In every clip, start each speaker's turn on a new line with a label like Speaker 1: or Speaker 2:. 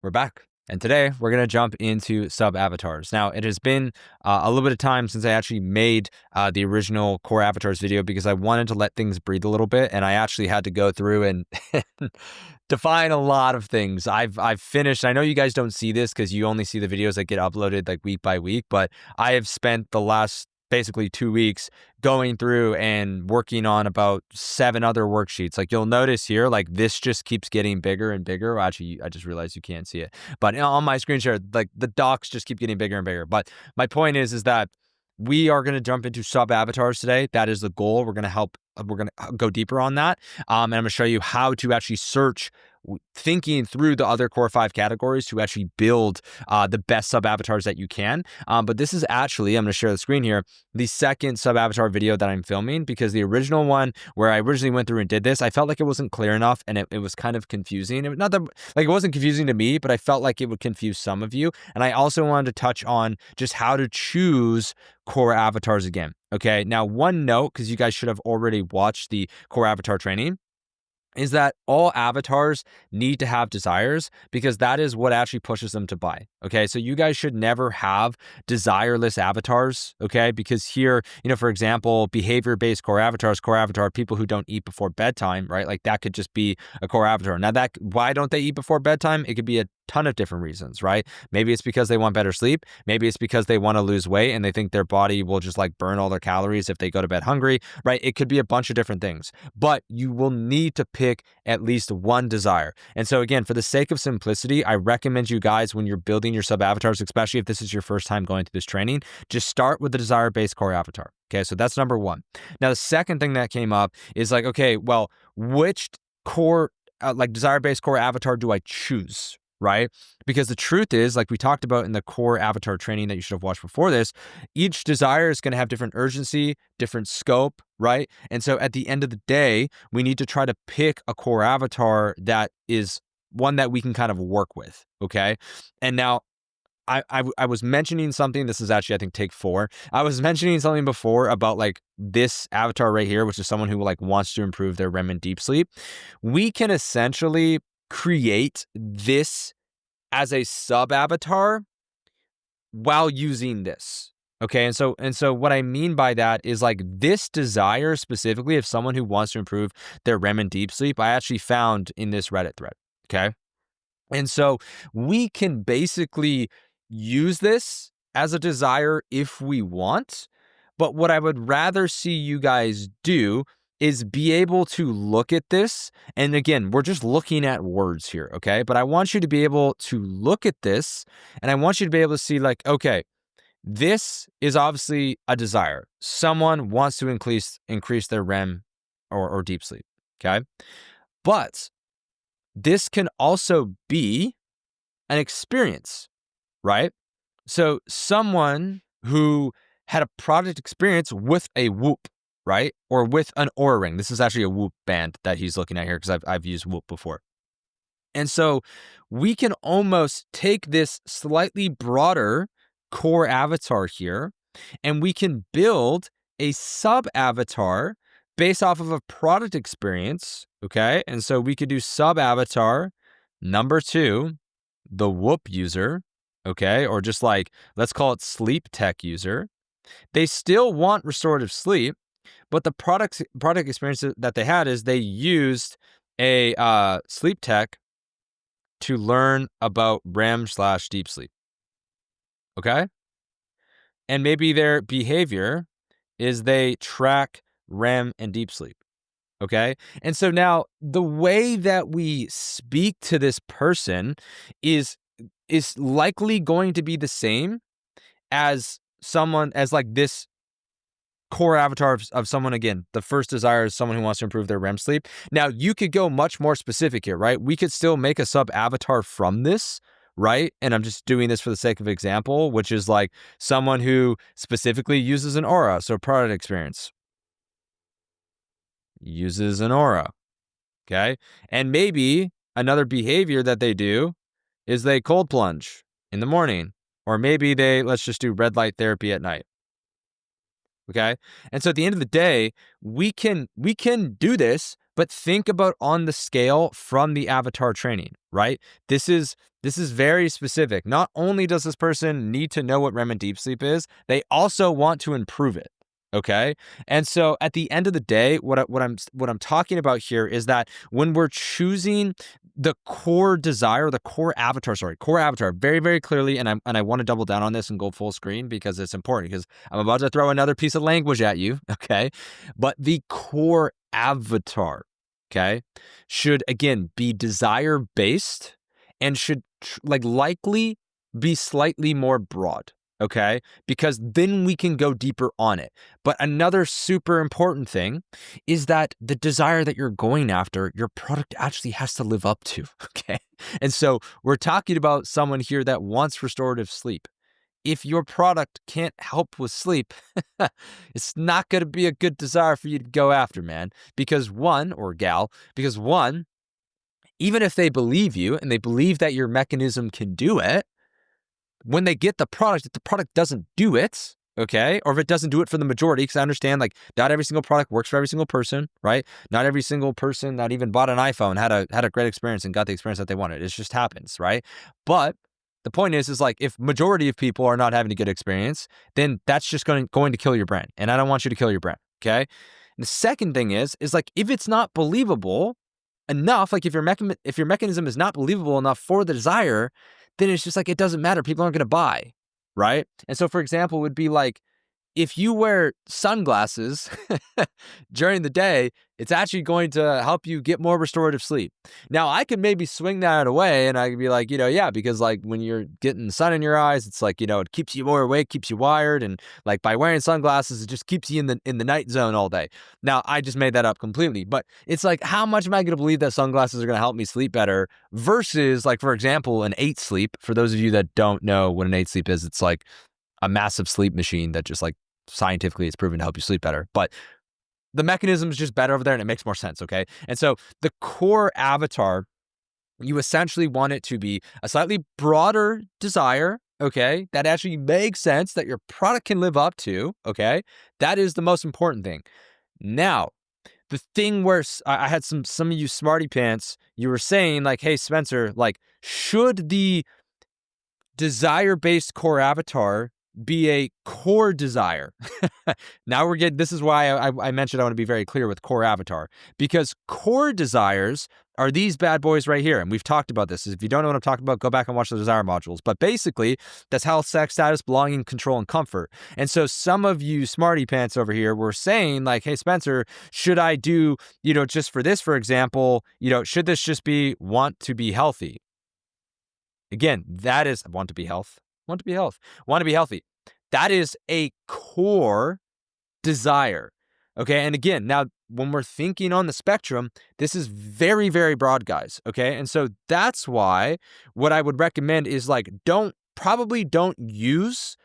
Speaker 1: We're back. And today we're going to jump into sub avatars. Now, it has been a little bit of time since I actually made the original core avatars video because I wanted to let things breathe a little bit. And I actually had to go through and define a lot of things. I've finished. I know you guys don't see this because you only see the videos that get uploaded like week by week, but I have spent the last basically 2 weeks going through and working on about 7 other worksheets. Like you'll notice here, like this just keeps getting bigger and bigger. Well, actually, I just realized you can't see it, but on my screen share, like the docs just keep getting bigger and bigger. But my point is that we are going to jump into sub avatars today. That is the goal. We're going to go deeper on that. And I'm going to show you how to actually search, thinking through the other core 5 categories to actually build the best sub avatars that you can. But this is actually, I'm going to share the screen here, the second sub avatar video that I'm filming, because the original one where I originally went through and did this, I felt like it wasn't clear enough and it was kind of confusing. Not that like it wasn't confusing to me, but I felt like it would confuse some of you. And I also wanted to touch on just how to choose core avatars again. Okay. Now, one note, because you guys should have already watched the core avatar training, is that all avatars need to have desires because that is what actually pushes them to buy. Okay. So you guys should never have desireless avatars. Okay. Because here, for example, behavior-based core avatar, people who don't eat before bedtime, right? Like that could just be a core avatar. Now why don't they eat before bedtime? It could be a ton of different reasons, right? Maybe it's because they want better sleep. Maybe it's because they want to lose weight and they think their body will just like burn all their calories if they go to bed hungry, right? It could be a bunch of different things, but you will need to pick at least one desire. And so again, for the sake of simplicity, I recommend you guys, when you're building your sub avatars, especially if this is your first time going through this training, just start with the desire-based core avatar. Okay, so that's number one. Now, the second thing that came up is like, okay, well, which core, like desire-based core avatar do I choose? Right? Because the truth is, like we talked about in the core avatar training that you should have watched before this, each desire is going to have different urgency, different scope, right? And so at the end of the day, we need to try to pick a core avatar that is one that we can kind of work with, okay? And now, I was mentioning something, this is actually, I think, take 4. I was mentioning something before about like this avatar right here, which is someone who like wants to improve their REM and deep sleep. We can essentially create this as a sub avatar while using this. Okay. And so what I mean by that is like this desire specifically of someone who wants to improve their REM and deep sleep, I actually found in this Reddit thread. Okay. And so we can basically use this as a desire if we want. But what I would rather see you guys do is be able to look at this. And again, we're just looking at words here, okay? But I want you to be able to look at this and I want you to be able to see like, okay, this is obviously a desire. Someone wants to increase their REM or deep sleep, okay? But this can also be an experience, right? So someone who had a product experience with a Whoop, right? Or with an Oura Ring. This is actually a Whoop band that he's looking at here because I've used Whoop before. And so we can almost take this slightly broader core avatar here and we can build a sub avatar based off of a product experience. Okay. And so we could do sub avatar number 2, the Whoop user. Okay. Or just like, let's call it sleep tech user. They still want restorative sleep, but the product experience that they had is they used a sleep tech to learn about REM/deep sleep. Okay. And maybe their behavior is they track REM and deep sleep. Okay. And so now the way that we speak to this person is likely going to be the same as someone, as like this core avatar of someone. Again, the first desire is someone who wants to improve their REM sleep. Now, you could go much more specific here, right? We could still make a sub avatar from this, right? And I'm just doing this for the sake of example, which is like someone who specifically uses an Oura. So product experience uses an Oura. Okay. And maybe another behavior that they do is they cold plunge in the morning, or maybe let's just do red light therapy at night. Okay. And so at the end of the day, we can do this, but think about on the scale from the avatar training, right? This is This is very specific. Not only does this person need to know what REM and deep sleep is, they also want to improve it. Okay. And so at the end of the day, what I'm talking about here is that when we're choosing the core desire, the core avatar, very, very clearly, and I want to double down on this and go full screen because it's important, because I'm about to throw another piece of language at you. Okay. But the core avatar, okay, should again be desire based and should likely be slightly more broad. Okay, because then we can go deeper on it. But another super important thing is that the desire that you're going after, your product actually has to live up to. Okay, and so we're talking about someone here that wants restorative sleep. If your product can't help with sleep, it's not going to be a good desire for you to go after, man. Because one, even if they believe you and they believe that your mechanism can do it, when they get the product, if the product doesn't do it, okay, or if it doesn't do it for the majority, because I understand like not every single product works for every single person, right? Not every single person that even bought an iPhone had a great experience and got the experience that they wanted. It just happens, right? But the point is like if majority of people are not having a good experience, then that's just going to kill your brand, and I don't want you to kill your brand, okay? And the second thing is like if it's not believable enough, like if your mechanism is not believable enough for the desire, then it's just like, it doesn't matter. People aren't going to buy, right? And so, for example, it would be like, if you wear sunglasses during the day, it's actually going to help you get more restorative sleep. Now, I could maybe swing that away and I could be like, yeah, because like when you're getting the sun in your eyes, it's like, it keeps you more awake, keeps you wired. And like by wearing sunglasses, it just keeps you in the night zone all day. Now, I just made that up completely, but it's like, how much am I going to believe that sunglasses are going to help me sleep better versus like, for example, an 8 sleep. For those of you that don't know what an 8 sleep is, it's like a massive sleep machine that just like scientifically it's proven to help you sleep better. But the mechanism is just better over there and it makes more sense, okay? And so the core avatar, you essentially want it to be a slightly broader desire, okay? That actually makes sense, that your product can live up to, okay? That is the most important thing. Now, the thing where I had some of you smarty pants, you were saying like, hey, Spencer, like, should the desire-based core avatar be a core desire? Now this is why I mentioned I want to be very clear with core avatar, because core desires are these bad boys right here. And we've talked about this. If you don't know what I'm talking about, go back and watch the desire modules. But basically, that's health, sex, status, belonging, control, and comfort. And so some of you smarty pants over here were saying like, hey, Spencer, should I do, just for this, for example, should this just be want to be healthy? Again, that is want to be healthy. That is a core desire. Okay. And again, now when we're thinking on the spectrum, this is very, very broad, guys. Okay. And so that's why what I would recommend is like, probably don't use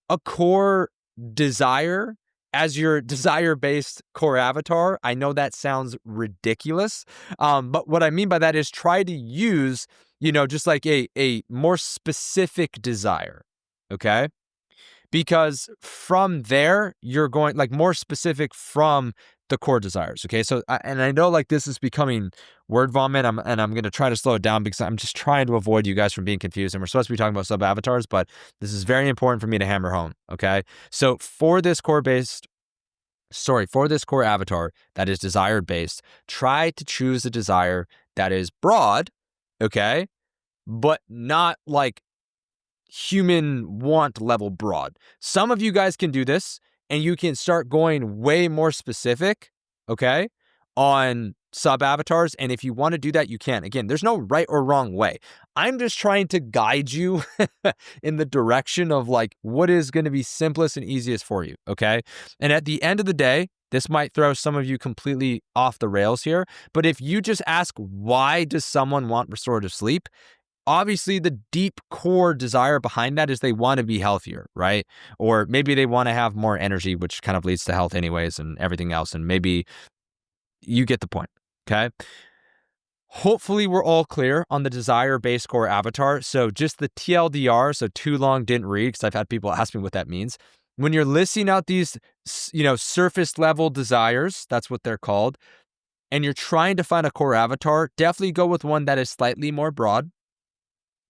Speaker 1: a core desire as your desire-based core avatar. I know that sounds ridiculous. But what I mean by that is try to use, just like a more specific desire. Okay. Because from there, you're going like more specific from the core desires. Okay. So, and I know like this is becoming word vomit. I'm going to try to slow it down because I'm just trying to avoid you guys from being confused. And we're supposed to be talking about sub avatars, but this is very important for me to hammer home. Okay. So for this core avatar that is desire based, try to choose a desire that is broad. Okay. But not like human want level broad. Some of you guys can do this and you can start going way more specific, okay, on sub avatars. And if you want to do that, you can. Again, there's no right or wrong way. I'm just trying to guide you in the direction of like what is going to be simplest and easiest for you, okay? And at the end of the day, this might throw some of you completely off the rails here, but if you just ask, why does someone want restorative sleep? Obviously, the deep core desire behind that is they want to be healthier, right? Or maybe they want to have more energy, which kind of leads to health anyways and everything else. And maybe you get the point, okay? Hopefully, we're all clear on the desire-based core avatar. So just the TLDR, so too long didn't read, because I've had people ask me what that means. When you're listing out these, surface level desires, that's what they're called, and you're trying to find a core avatar, definitely go with one that is slightly more broad.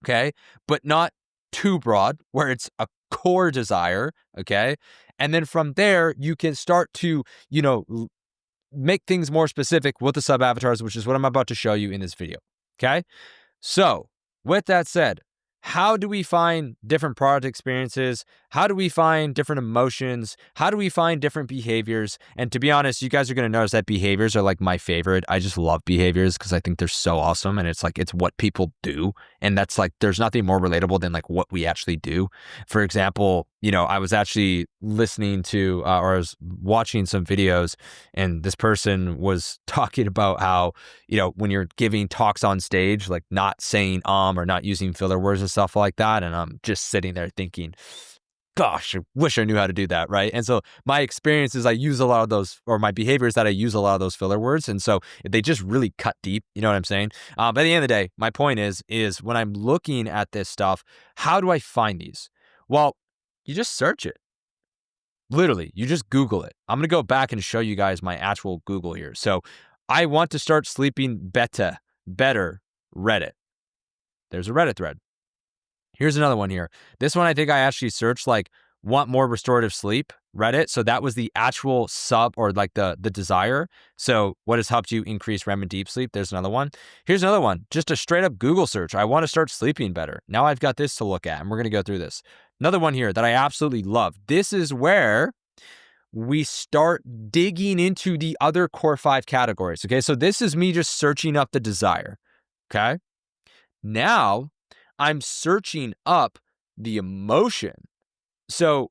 Speaker 1: okay, but not too broad, where it's a core desire, okay? And then from there, you can start to, make things more specific with the sub avatars, which is what I'm about to show you in this video, okay? So, with that said, how do we find different product experiences? How do we find different emotions? How do we find different behaviors? And to be honest, you guys are going to notice that behaviors are like my favorite. I just love behaviors because I think they're so awesome. And it's like, it's what people do. And that's like, there's nothing more relatable than like what we actually do. For example, I was actually listening to, or I was watching some videos, and this person was talking about how, when you're giving talks on stage, like not saying or not using filler words and stuff like that. And I'm just sitting there thinking, gosh, I wish I knew how to do that, right? And so my experience is I use a lot of those, or my behavior is that I use a lot of those filler words. And so they just really cut deep, you know what I'm saying? But at the end of the day, my point is when I'm looking at this stuff, how do I find these? Well, you just search it. Literally, you just Google it. I'm going to go back and show you guys my actual Google here. So I want to start sleeping better, Reddit. There's a Reddit thread. Here's another one here. This one, I think I actually searched like want more restorative sleep, Reddit. So that was the actual sub, or like the desire. So what has helped you increase REM and deep sleep? There's another one. Here's another one. Just a straight up Google search. I want to start sleeping better. Now I've got this to look at, and we're going to go through this. Another one here that I absolutely love. This is where we start digging into the other core 5 categories. Okay. So this is me just searching up the desire. Okay. Now I'm searching up the emotion. So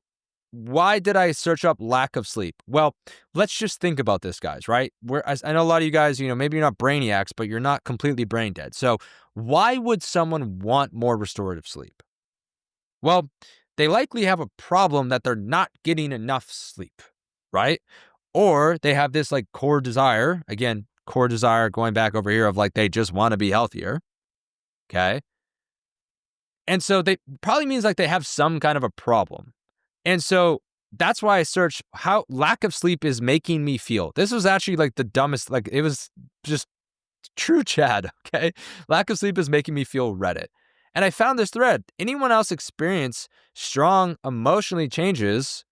Speaker 1: why did I search up lack of sleep? Well, let's just think about this, guys, right? I know a lot of you guys, maybe you're not brainiacs, but you're not completely brain dead. So why would someone want more restorative sleep? Well, they likely have a problem that they're not getting enough sleep, right? Or they have this like core desire, again, core desire going back over here of like they just want to be healthier, okay? And so they probably means like they have some kind of a problem. And so that's why I searched how lack of sleep is making me feel. This was actually like the dumbest, like it was just true Chad, okay? Lack of sleep is making me feel Reddit. And I found this thread. Anyone else experience strong emotional changes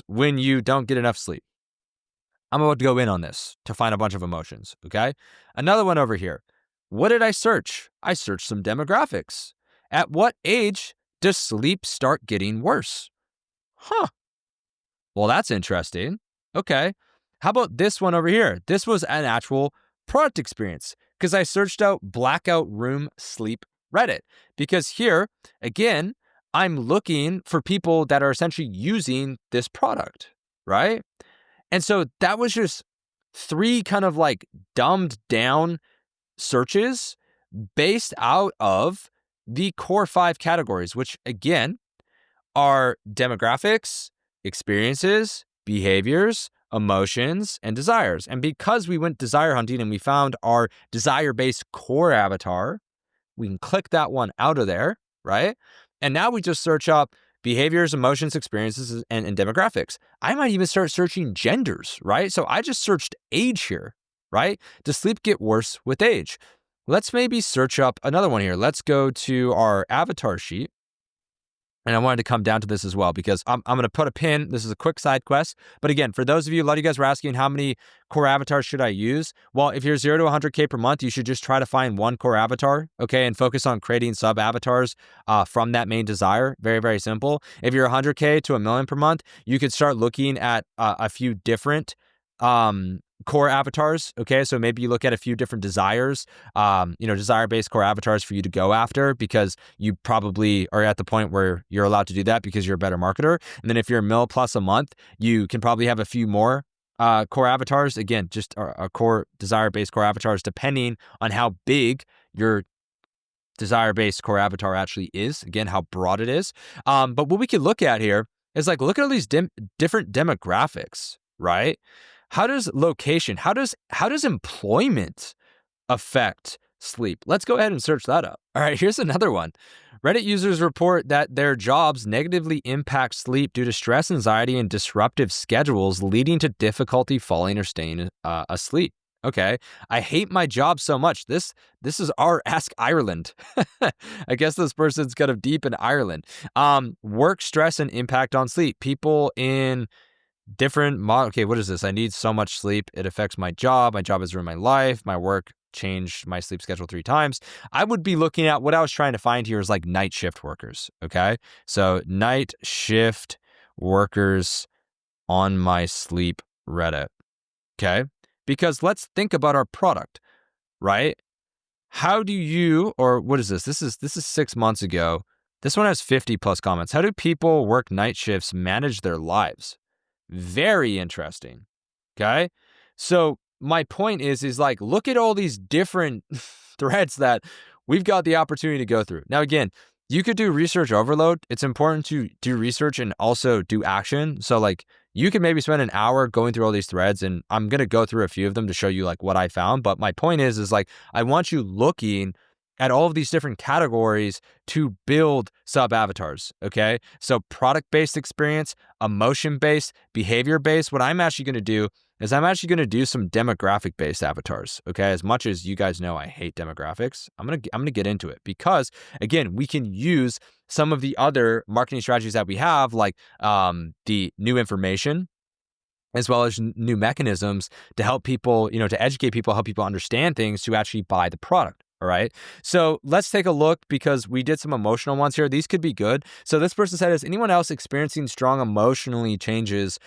Speaker 1: when you don't get enough sleep? I'm about to go in on this to find a bunch of emotions, okay? Another one over here. What did I search? I searched some demographics. At what age does sleep start getting worse? Well, that's interesting. Okay. How about this one over here? This was an actual product experience because I searched out blackout room sleep Reddit, because here, again, I'm looking for people that are essentially using this product, right? And so that was just 3 kind of like dumbed down searches based out of the core 5 categories, which again are demographics, experiences, behaviors, emotions, and desires. And because we went desire hunting and we found our desire-based core avatar, we can click that one out of there, right? And now we just search up behaviors, emotions, experiences, and demographics. I might even start searching genders, right? So I just searched age here, right? Does sleep get worse with age? Let's maybe search up another one here. Let's go to our avatar sheet. And I wanted to come down to this as well because I'm going to put a pin. This is a quick side quest. But again, for those of you, a lot of you guys were asking how many core avatars should I use? Well, if you're 0 to 100K per month, you should just try to find one core avatar, okay, and focus on creating sub avatars from that main desire. Very, very simple. If you're 100K to $1 million per month, you could start looking at a few different core avatars. Okay. So maybe you look at a few different desires, desire-based core avatars for you to go after, because you probably are at the point where you're allowed to do that because you're a better marketer. And then if you're $1 million plus a month, you can probably have a few more core avatars. Again, just a core desire-based core avatars, depending on how big your desire-based core avatar actually is. Again, how broad it is. But what we could look at here is like, look at all these different demographics, right? How does location, how does employment affect sleep? Let's go ahead and search that up. All right, here's another one. Reddit users report that their jobs negatively impact sleep due to stress, anxiety, and disruptive schedules, leading to difficulty falling or staying asleep. Okay. I hate my job so much. This is our Ask Ireland. I guess this person's kind of deep in Ireland. Work stress and impact on sleep. People in different okay, what is this? I need so much sleep. It affects my job. My job has ruined my life. My work changed my sleep schedule 3 times. I would be looking at what I was trying to find here is like night shift workers. Okay. So night shift workers on my sleep Reddit. Okay. Because let's think about our product, right? How do you, or what is this? This is 6 months ago. This one has 50 plus comments. How do people work night shifts manage their lives? Very interesting. Okay. So my point is like, look at all these different threads that we've got the opportunity to go through. Now, again, you could do research overload. It's important to do research and also do action. So like you could maybe spend an hour going through all these threads, and I'm going to go through a few of them to show you like what I found. But my point is like, I want you looking at all of these different categories to build sub avatars. Okay. So product-based experience, emotion-based, behavior-based. What I'm actually going to do is I'm actually going to do some demographic-based avatars. Okay. As much as you guys know, I hate demographics. I'm going to get into it because again, we can use some of the other marketing strategies that we have, like the new information, as well as new mechanisms to help people, to educate people, help people understand things to actually buy the product. All right. So let's take a look because we did some emotional ones here. These could be good. So this person said, is anyone else experiencing strong emotionally changes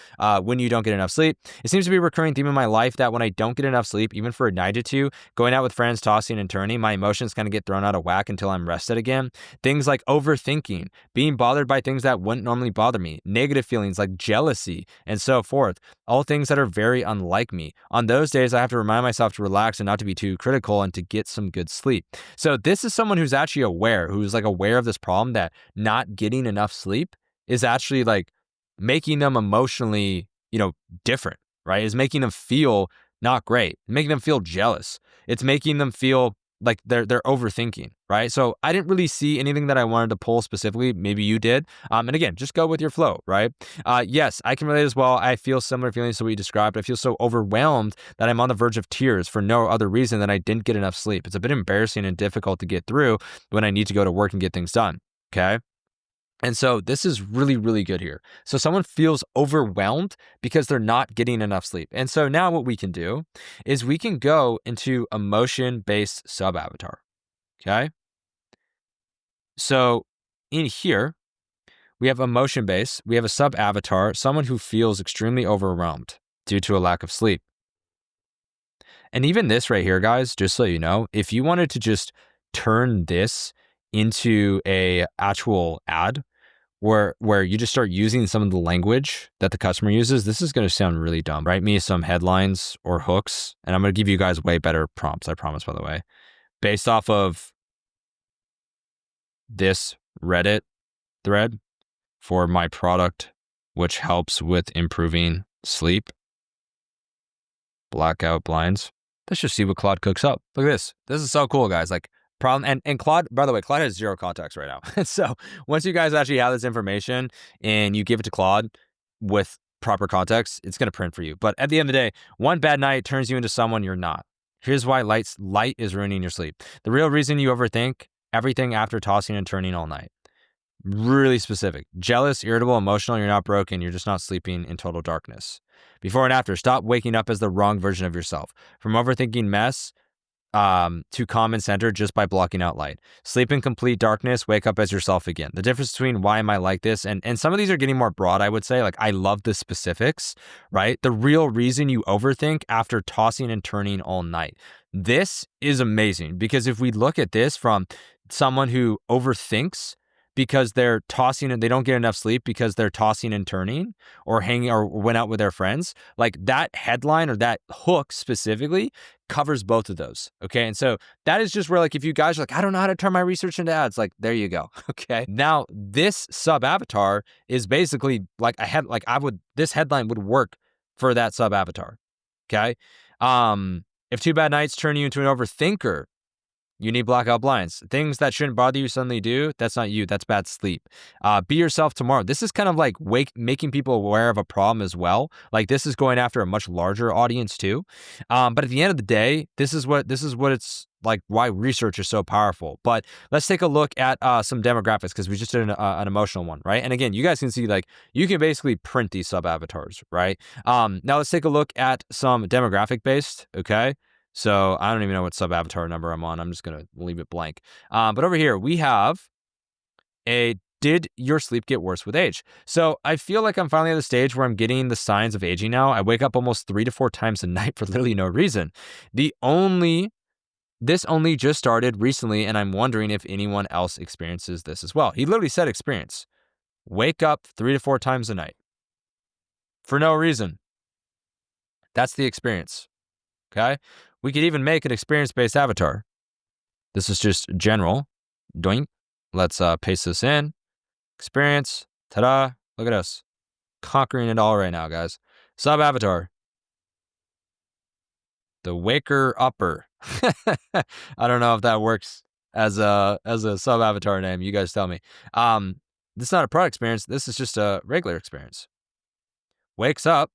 Speaker 1: when you don't get enough sleep? It seems to be a recurring theme in my life that when I don't get enough sleep, even for a night or two, going out with friends, tossing and turning, my emotions kind of get thrown out of whack until I'm rested again. Things like overthinking, being bothered by things that wouldn't normally bother me, negative feelings like jealousy and so forth. All things that are very unlike me. On those days, I have to remind myself to relax and not to be too critical and to get some good sleep. So this is someone who's actually who's like aware of this problem that not getting enough sleep is actually like making them emotionally, different, right? Is making them feel not great, making them feel jealous. It's making them feel like they're overthinking, right? So I didn't really see anything that I wanted to pull specifically. Maybe you did. And again, just go with your flow, right? Yes, I can relate as well. I feel similar feelings to what you described. I feel so overwhelmed that I'm on the verge of tears for no other reason than I didn't get enough sleep. It's a bit embarrassing and difficult to get through when I need to go to work and get things done, okay? And so this is really, really good here. So someone feels overwhelmed because they're not getting enough sleep. And so now what we can do is we can go into emotion-based sub-avatar, okay? So in here, we have emotion-based, we have a sub-avatar, someone who feels extremely overwhelmed due to a lack of sleep. And even this right here, guys, just so you know, if you wanted to just turn this into a actual ad, where you just start using some of the language that the customer uses, this is going to sound really dumb. Write me some headlines or hooks, and I'm going to give you guys way better prompts, I promise, by the way. Based off of this Reddit thread for my product, which helps with improving sleep, blackout blinds. Let's just see what Claude cooks up. Look at this. This is so cool, guys. Like, problem and Claude, by the way, Claude has zero context right now. So once you guys actually have this information and you give it to Claude with proper context, it's going to print for you. But at the end of the day, one bad night turns you into someone you're not. Here's why light is ruining your sleep. The real reason you overthink everything after tossing and turning all night. Really specific. Jealous, irritable, emotional, you're not broken, you're just not sleeping in total darkness. Before and after, stop waking up as the wrong version of yourself. From overthinking mess to calm and center just by blocking out light. Sleep in complete darkness, wake up as yourself again. The difference between why am I like this, and some of these are getting more broad, I would say. Like, I love the specifics, right? The real reason you overthink after tossing and turning all night. This is amazing because if we look at this from someone who overthinks because they're tossing and they don't get enough sleep because they're tossing and turning or hanging or went out with their friends, like that headline or that hook specifically covers both of those. Okay. And so that is just where, like, if you guys are like, I don't know how to turn my research into ads, like, there you go. Okay. Now this sub avatar is basically like this headline would work for that sub avatar. Okay. If two bad nights turn you into an overthinker, You need blackout blinds. Things that shouldn't bother you suddenly do. That's not you. That's bad sleep. Be yourself tomorrow. This is kind of like making people aware of a problem as well. Like this is going after a much larger audience too. But at the end of the day, this is what it's like. Why research is so powerful. But let's take a look at some demographics because we just did an emotional one, right? And again, you guys can see like you can basically print these sub avatars, right? Now let's take a look at some demographic based. Okay. So I don't even know what sub avatar number I'm on. I'm just going to leave it blank. But over here, we have did your sleep get worse with age? So I feel like I'm finally at the stage where I'm getting the signs of aging now. I wake up almost 3 to 4 times a night for literally no reason. This only just started recently, and I'm wondering if anyone else experiences this as well. He literally said experience. Wake up 3 to 4 times a night for no reason. That's the experience. Okay? We could even make an experience-based avatar. This is just general. Doink. Let's paste this in. Experience. Ta-da. Look at us. Conquering it all right now, guys. Sub-avatar. The Waker Upper. I don't know if that works as a sub-avatar name. You guys tell me. This is not a product experience. This is just a regular experience. Wakes up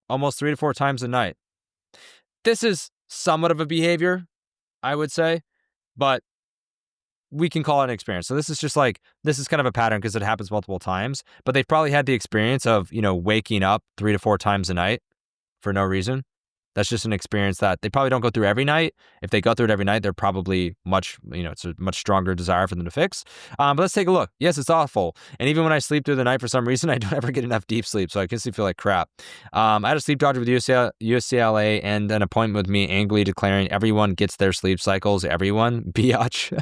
Speaker 1: almost 3 to 4 times a night. This is somewhat of a behavior, I would say, but we can call it an experience. So this is just like, this is kind of a pattern because it happens multiple times, but they've probably had the experience of, waking up 3 to 4 times a night for no reason. That's just an experience that they probably don't go through every night. If they go through it every night, they're probably it's a much stronger desire for them to fix. But let's take a look. Yes, it's awful. And even when I sleep through the night, for some reason, I don't ever get enough deep sleep. So I guess I feel like crap. I had a sleep doctor with UCLA and an appointment with me angrily declaring everyone gets their sleep cycles. Everyone, biatch.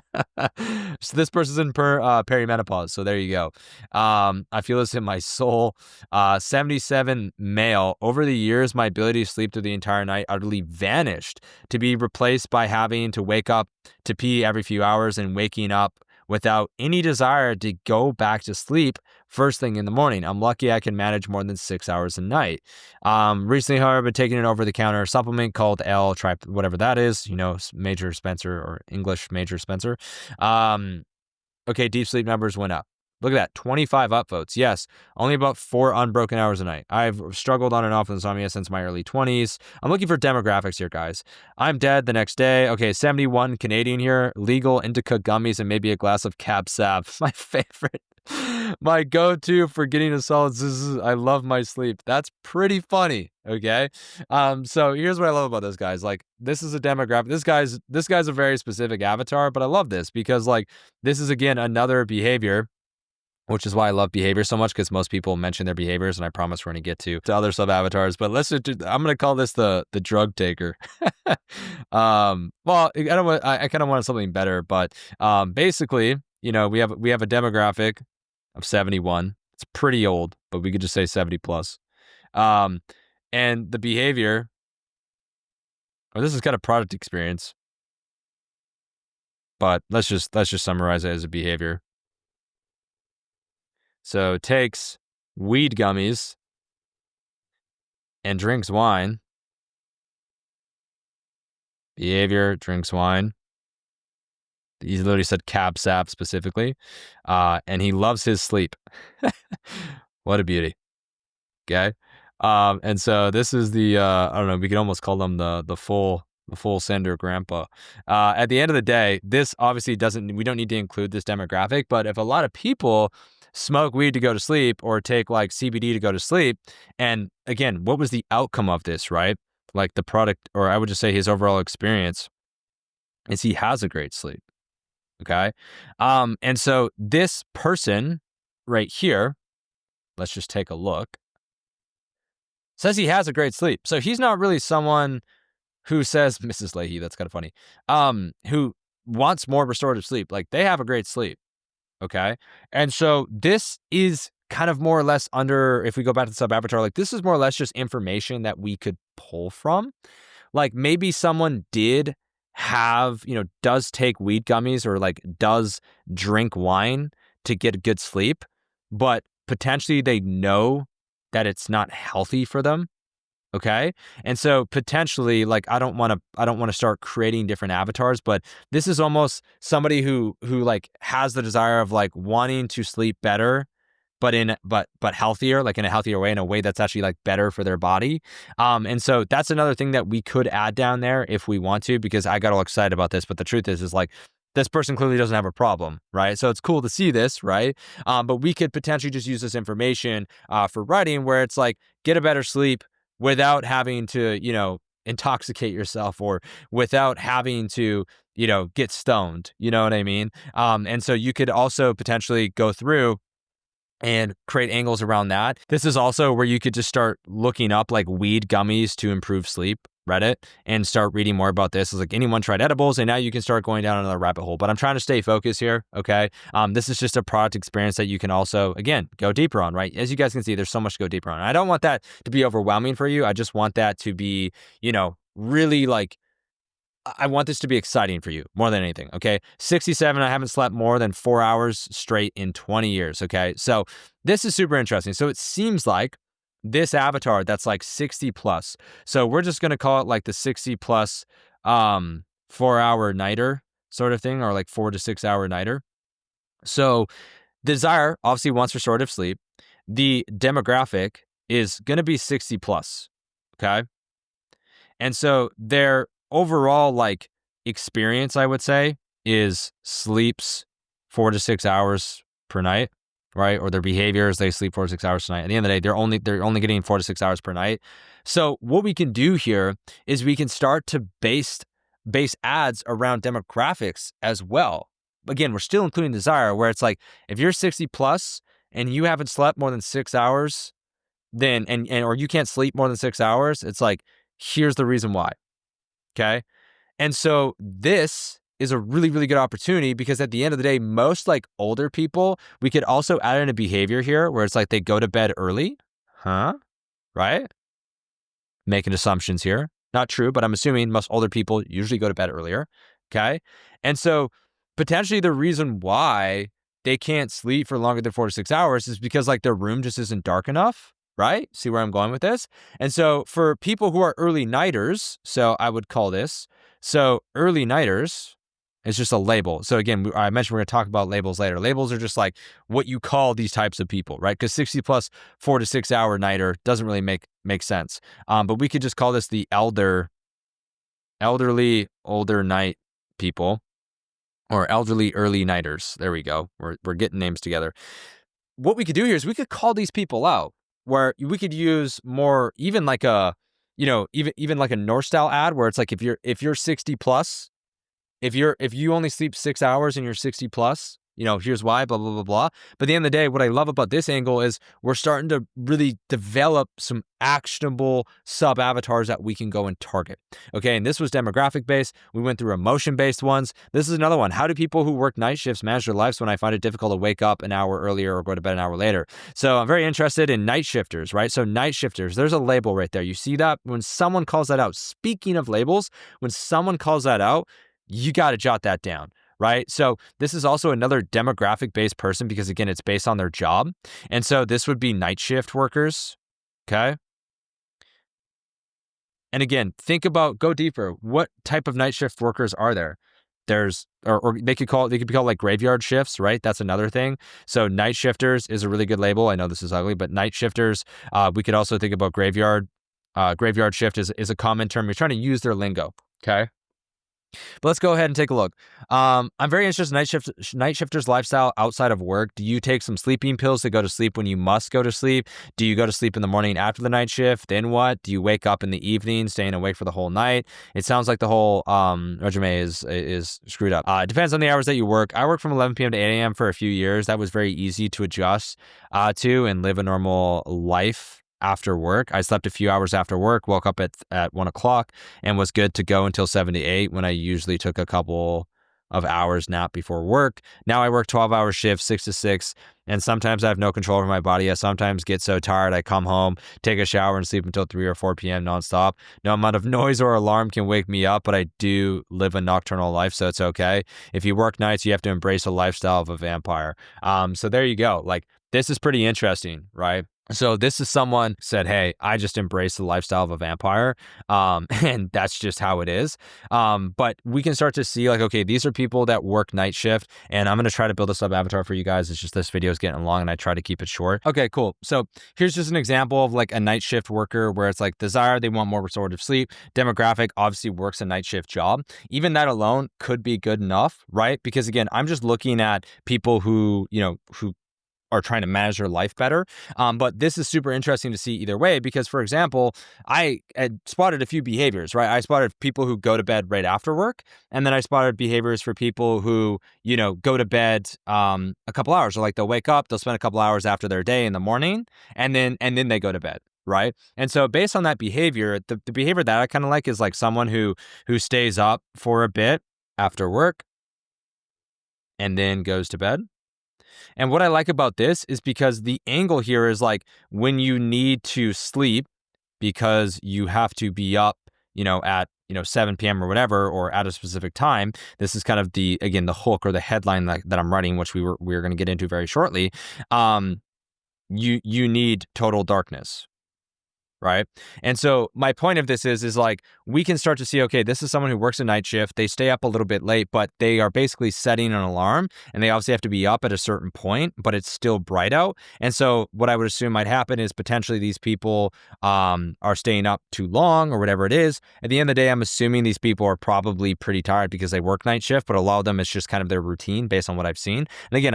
Speaker 1: So this person's in perimenopause. So there you go. I feel this in my soul. 77 male. Over the years, my ability to sleep through the entire night utterly vanished to be replaced by having to wake up to pee every few hours and waking up without any desire to go back to sleep first thing in the morning. I'm lucky I can manage more than 6 hours a night. Recently, however, I've been taking an over-the-counter supplement called whatever that is, Major Spencer or English Major Spencer. Okay, deep sleep numbers went up. Look at that, 25 upvotes. Yes, only about 4 unbroken hours a night. I've struggled on and off with insomnia since my early 20s. I'm looking for demographics here, guys. I'm dead the next day. Okay, 71 Canadian here. Legal indica gummies and maybe a glass of Cab Sav. My favorite. My go-to for getting a solid I love my sleep. That's pretty funny, okay? So here's what I love about this, guys. Like, this is a demographic. This guy's a very specific avatar, but I love this because, like, this is, again, another behavior, which is why I love behavior so much, because most people mention their behaviors, and I promise we're going to get to other sub-avatars. But I'm going to call this the drug taker. Well, I kind of want something better, but basically, we have a demographic of 71. It's pretty old, but we could just say 70 plus. And the behavior, this is kind of product experience, but let's just summarize it as a behavior. So takes weed gummies and drinks wine. Behavior, drinks wine. He literally said Cab Sav specifically. And he loves his sleep. What a beauty. Okay. And so this is the, I don't know, we could almost call them the full sender grandpa. At the end of the day, this obviously we don't need to include this demographic, but if a lot of people smoke weed to go to sleep or take like CBD to go to sleep, and again, what was the outcome of this, right? Like the product, or I would just say his overall experience is he has a great sleep. Okay. And so this person right here, let's just take a look, says he has a great sleep. So he's not really someone who says, Mrs. Leahy, that's kind of funny, who wants more restorative sleep. Like, they have a great sleep. Okay. And so this is kind of more or less if we go back to the sub-avatar, like this is more or less just information that we could pull from. Like maybe someone did have, does take weed gummies or like does drink wine to get a good sleep, but potentially they know that it's not healthy for them. Okay. And so potentially, like, I don't want to start creating different avatars, but this is almost somebody who like has the desire of like wanting to sleep better, but healthier, like in a healthier way, in a way that's actually like better for their body. And so that's another thing that we could add down there if we want to, because I got all excited about this. But the truth is like, this person clearly doesn't have a problem, right? So it's cool to see this, right? But we could potentially just use this information for writing, where it's like, get a better sleep without having to, intoxicate yourself, or without having to, get stoned. You know what I mean? And so you could also potentially go through and create angles around that. This is also where you could just start looking up like weed gummies to improve sleep, Reddit, and start reading more about this. It's like, anyone tried edibles, and now you can start going down another rabbit hole. But I'm trying to stay focused here, okay? This is just a product experience that you can also, again, go deeper on, right? As you guys can see, there's so much to go deeper on. I don't want that to be overwhelming for you. I just want that to be, really like, I want this to be exciting for you more than anything, okay? 67, I haven't slept more than 4 hours straight in 20 years, okay? So this is super interesting. So it seems like this avatar that's like 60 plus. So we're just going to call it like the 60 plus 4-hour nighter sort of thing, or like 4 to 6 hour nighter. So desire obviously wants restorative sleep. The demographic is going to be 60 plus, okay? And so their overall like experience, I would say, is sleeps 4 to 6 hours per night, right? Or their behaviors, they sleep 4 to 6 hours per night. At the end of the day, they're only getting 4 to 6 hours per night. So what we can do here is we can start to base ads around demographics as well. Again, we're still including desire, where it's like, if you're 60 plus and you haven't slept more than 6 hours, then or you can't sleep more than 6 hours, it's like, here's the reason why. Okay. And so this is a really, really good opportunity, because at the end of the day, most like older people, we could also add in a behavior here where it's like they go to bed early. Right? Making assumptions here. Not true, but I'm assuming most older people usually go to bed earlier. Okay. And so potentially the reason why they can't sleep for longer than 4 to 6 hours is because like their room just isn't dark enough. Right? See where I'm going with this? And so for people who are early nighters, so I would call this, so early nighters is just a label. So again, I mentioned we're going to talk about labels later. Labels are just like what you call these types of people, right? Because 60 plus 4 to 6 hour nighter doesn't really make sense. But we could just call this the elderly, older night people, or elderly early nighters. There we go. We're getting names together. What we could do here is we could call these people out, where we could use more, even like a, even like a North style ad, where it's like, if you're 60 plus, if you only sleep 6 hours and you're 60 plus, here's why, blah, blah, blah, blah. But at the end of the day, what I love about this angle is we're starting to really develop some actionable sub avatars that we can go and target. Okay. And this was demographic based. We went through emotion based ones. This is another one. How do people who work night shifts manage their lives when I find it difficult to wake up an hour earlier or go to bed an hour later? So I'm very interested in night shifters, right? So night shifters, there's a label right there. You see that when someone calls that out. Speaking of labels, when someone calls that out, you got to jot that down. Right? So this is also another demographic based person, because again, it's based on their job. And so this would be night shift workers. Okay. And again, go deeper. What type of night shift workers are there? There's, or they could be called like graveyard shifts, right? That's another thing. So night shifters is a really good label. I know this is ugly, but night shifters, we could also think about graveyard. Graveyard shift is a common term. You're trying to use their lingo. Okay. But let's go ahead and take a look. I'm very interested in night shifters' lifestyle outside of work. Do you take some sleeping pills to go to sleep when you must go to sleep? Do you go to sleep in the morning after the night shift? Then what? Do you wake up in the evening, staying awake for the whole night? It sounds like the whole regimen is screwed up. It depends on the hours that you work. I worked from 11 p.m. to 8 a.m. for a few years. That was very easy to adjust to and live a normal life. After work, I slept a few hours after work, woke up at 1 o'clock, and was good to go until 7 to 8, when I usually took a couple of hours nap before work. Now I work 12-hour shifts, 6 to 6, and sometimes I have no control over my body. I sometimes get so tired I come home, take a shower, and sleep until 3 or 4 p.m. nonstop. No amount of noise or alarm can wake me up, but I do live a nocturnal life, so it's okay. If you work nights, you have to embrace a lifestyle of a vampire. So there you go. Like, this is pretty interesting, right? So this is someone said, hey, I just embrace the lifestyle of a vampire. And that's just how it is. But we can start to see like, okay, these are people that work night shift, and I'm going to try to build a sub avatar for you guys. It's just this video is getting long and I try to keep it short. Okay, cool. So here's just an example of like a night shift worker where it's like desire, they want more restorative sleep. Demographic obviously works a night shift job. Even that alone could be good enough, right? Because again, I'm just looking at people who, who are trying to manage their life better. But this is super interesting to see either way, because for example, I had spotted a few behaviors, right? I spotted people who go to bed right after work. And then I spotted behaviors for people who, go to bed a couple hours. So like they'll wake up, they'll spend a couple hours after their day in the morning, and then they go to bed. Right. And so based on that behavior, the behavior that I kind of like is like someone who stays up for a bit after work and then goes to bed. And what I like about this is because the angle here is like when you need to sleep because you have to be up, at 7 p.m. or whatever, or at a specific time. This is kind of the hook or the headline that I'm writing, which we're going to get into very shortly. You need total darkness. Right. And so my point of this is like, we can start to see, okay, this is someone who works a night shift. They stay up a little bit late, but they are basically setting an alarm, and they obviously have to be up at a certain point, but it's still bright out. And so what I would assume might happen is potentially these people are staying up too long or whatever it is. At the end of the day, I'm assuming these people are probably pretty tired because they work night shift, but a lot of them, it's just kind of their routine based on what I've seen. And again,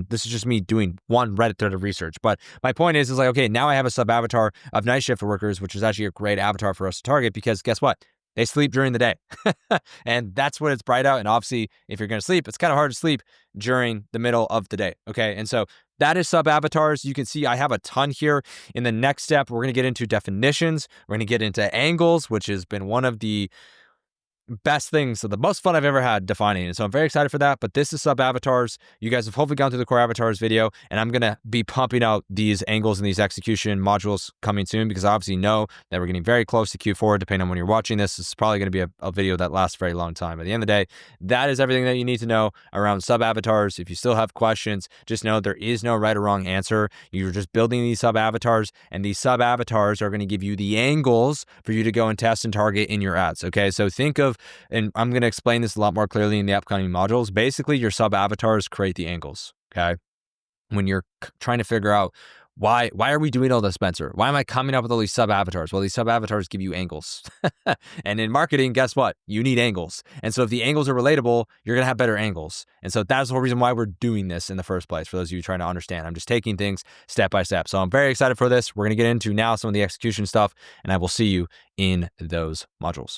Speaker 1: this is just me doing one Reddit thread of research. But my point is like, okay, now I have a sub avatar of night shift workers, which is actually a great avatar for us to target, because guess what? They sleep during the day. And that's when it's bright out. And obviously, if you're going to sleep, it's kind of hard to sleep during the middle of the day. Okay. And so that is sub avatars. You can see I have a ton here. In the next step, we're going to get into definitions. We're going to get into angles, which has been one of the best things, so the most fun I've ever had defining. And so I'm very excited for that. But this is sub avatars. You guys have hopefully gone through the core avatars video, and I'm going to be pumping out these angles and these execution modules coming soon, because I obviously know that we're getting very close to Q4. Depending on when you're watching this, it's probably going to be a video that lasts a very long time. At the end of the day, that is everything that you need to know around sub avatars. If you still have questions, just know there is no right or wrong answer. You're just building these sub avatars, and these sub avatars are going to give you the angles for you to go and test and target in your ads. Okay. So think of, and I'm going to explain this a lot more clearly in the upcoming modules. Basically, your sub avatars create the angles. Okay. When you're trying to figure out why are we doing all this, Spencer? Why am I coming up with all these sub avatars? Well, these sub avatars give you angles. And in marketing, guess what? You need angles. And so if the angles are relatable, you're going to have better angles. And so that's the whole reason why we're doing this in the first place. For those of you trying to understand, I'm just taking things step by step. So I'm very excited for this. We're going to get into now some of the execution stuff, and I will see you in those modules.